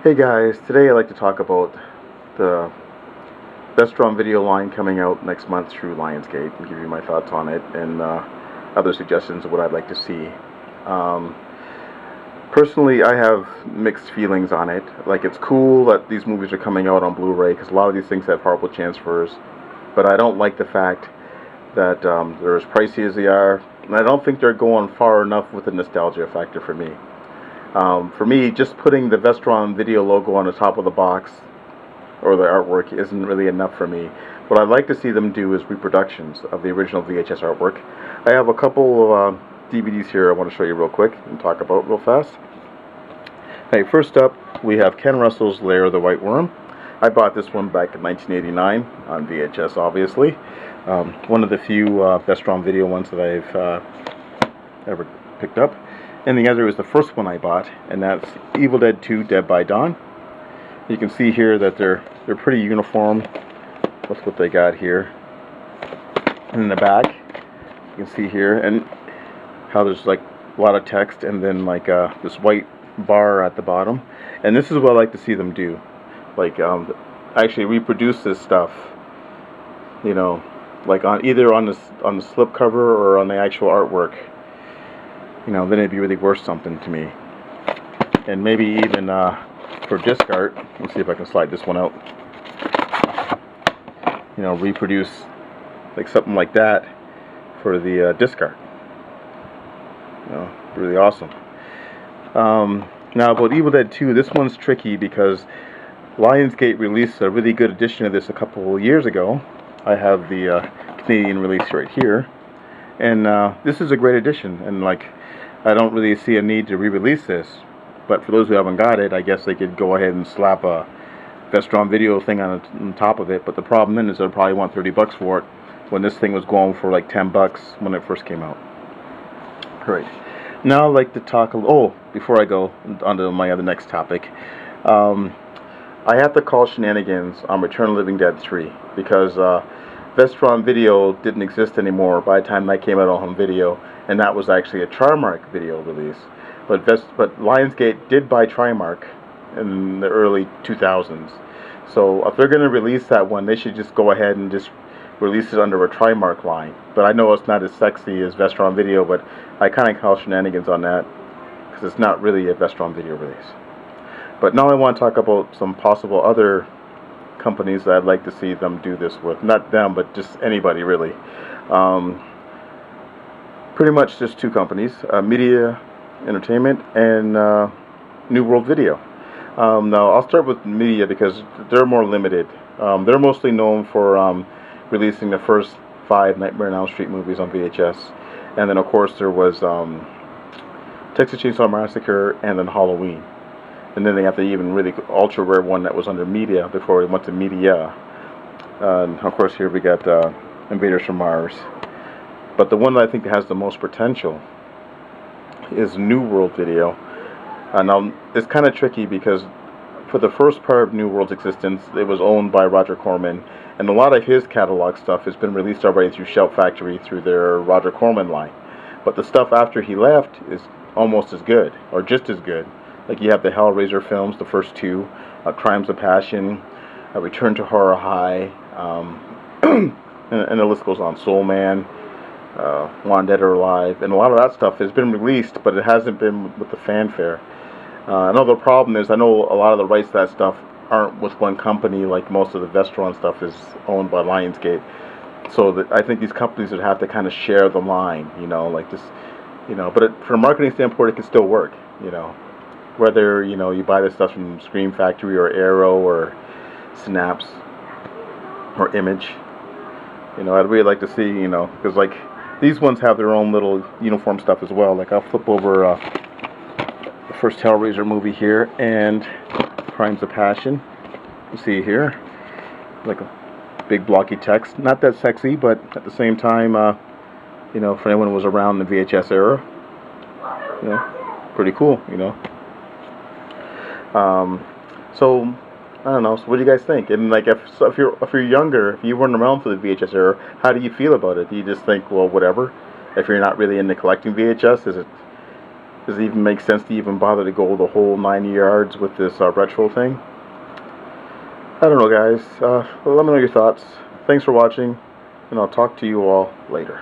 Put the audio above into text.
Hey guys, today I'd like to talk about the Vestron video line coming out next month through Lionsgate and give you my thoughts on it and other suggestions of what I'd like to see. Um, Personally, I have mixed feelings on it. Like, it's cool that these movies are coming out on Blu-ray because a lot of these things have horrible transfers, but I don't like the fact that they're as pricey as they are, and I don't think they're going far enough with the nostalgia factor for me. For me, just putting the Vestron video logo on the top of the box or the artwork isn't really enough for me. What I'd like to see them do is reproductions of the original VHS artwork. I have a couple of DVDs here I want to show you real quick and talk about real fast. Hey, first up, we have Ken Russell's Lair of the White Worm. I bought this one back in 1989 on VHS, obviously. One of the few Vestron video ones that I've ever picked up. And the other is the first one I bought, and that's Evil Dead 2: Dead by Dawn. You can see here that they're pretty uniform with what they got here. And in the back, you can see here, and how there's like a lot of text, and then like this white bar at the bottom. And this is what I like to see them do, like actually reproduce this stuff, you know, like on either on the slipcover or on the actual artwork. You know, then it'd be really worth something to me. And maybe even for disc art, let's see if I can slide this one out. You know, reproduce like something like that for the disc art. You know, really awesome. Now about Evil Dead 2, this one's tricky because Lionsgate released a really good edition of this a couple of years ago. I have the Canadian release right here, and this is a great edition, and like, I don't really see a need to re-release this, but for those who haven't got it, I guess they could go ahead and slap a Vestron video thing on top of it. But the problem then is they'll probably want 30 bucks for it when this thing was going for like 10 bucks when it first came out. Alright, now I'd like to talk before I go on to my other next topic, I have to call shenanigans on Return of the Living Dead 3 because Vestron video didn't exist anymore by the time that came out on home video, and that was actually a Trimark video release. But Lionsgate did buy Trimark in the early 2000s. So if they're going to release that one, they should just go ahead and just release it under a Trimark line. But I know it's not as sexy as Vestron video, but I kind of call shenanigans on that because it's not really a Vestron video release. But now I want to talk about some possible other companies that I'd like to see them do this with. Not them, but just anybody really. Pretty much just two companies, Media Entertainment and New World Video. Now I'll start with Media because they're more limited. They're mostly known for releasing the first 5 Nightmare on Elm Street movies on VHS. And then of course there was Texas Chainsaw Massacre and then Halloween. And then they have the even really ultra rare one that was under Media before we went to Media. And of course here we got Invaders from Mars. But the one that I think has the most potential is New World Video. Now it's kind of tricky because for the first part of New World's existence, it was owned by Roger Corman, and a lot of his catalog stuff has been released already through Shout Factory through their Roger Corman line. But the stuff after he left is almost as good, or just as good. Like you have the Hellraiser films, the first 2, Crimes of Passion, Return to Horror High, and the list goes on. Soul Man, Wanted Dead or Alive, and a lot of that stuff has been released, but it hasn't been with the fanfare. I know the problem is, I know a lot of the rights to that stuff aren't with one company, like most of the Vestron stuff is owned by Lionsgate. So I think these companies would have to kind of share the line, you know, like this, you know. But from a marketing standpoint, it can still work, you know. Whether, you know, you buy this stuff from Scream Factory or Arrow or Synapse or Image, you know, I'd really like to see, you know, because like these ones have their own little uniform stuff as well. Like I'll flip over the first Hellraiser movie here and Crimes of Passion. You see here, like a big blocky text. Not that sexy, but at the same time, you know, for anyone who was around the VHS era, you know, pretty cool, you know. So I don't know. So what do you guys think? And like, if you're younger, if you weren't around for the VHS era, how do you feel about it? Do you just think, well, whatever? If you're not really into collecting VHS, is it, Does it even make sense to even bother to go the whole 9 yards with this retro thing? I don't know, guys. Let me know your thoughts. Thanks for watching, and I'll talk to you all later.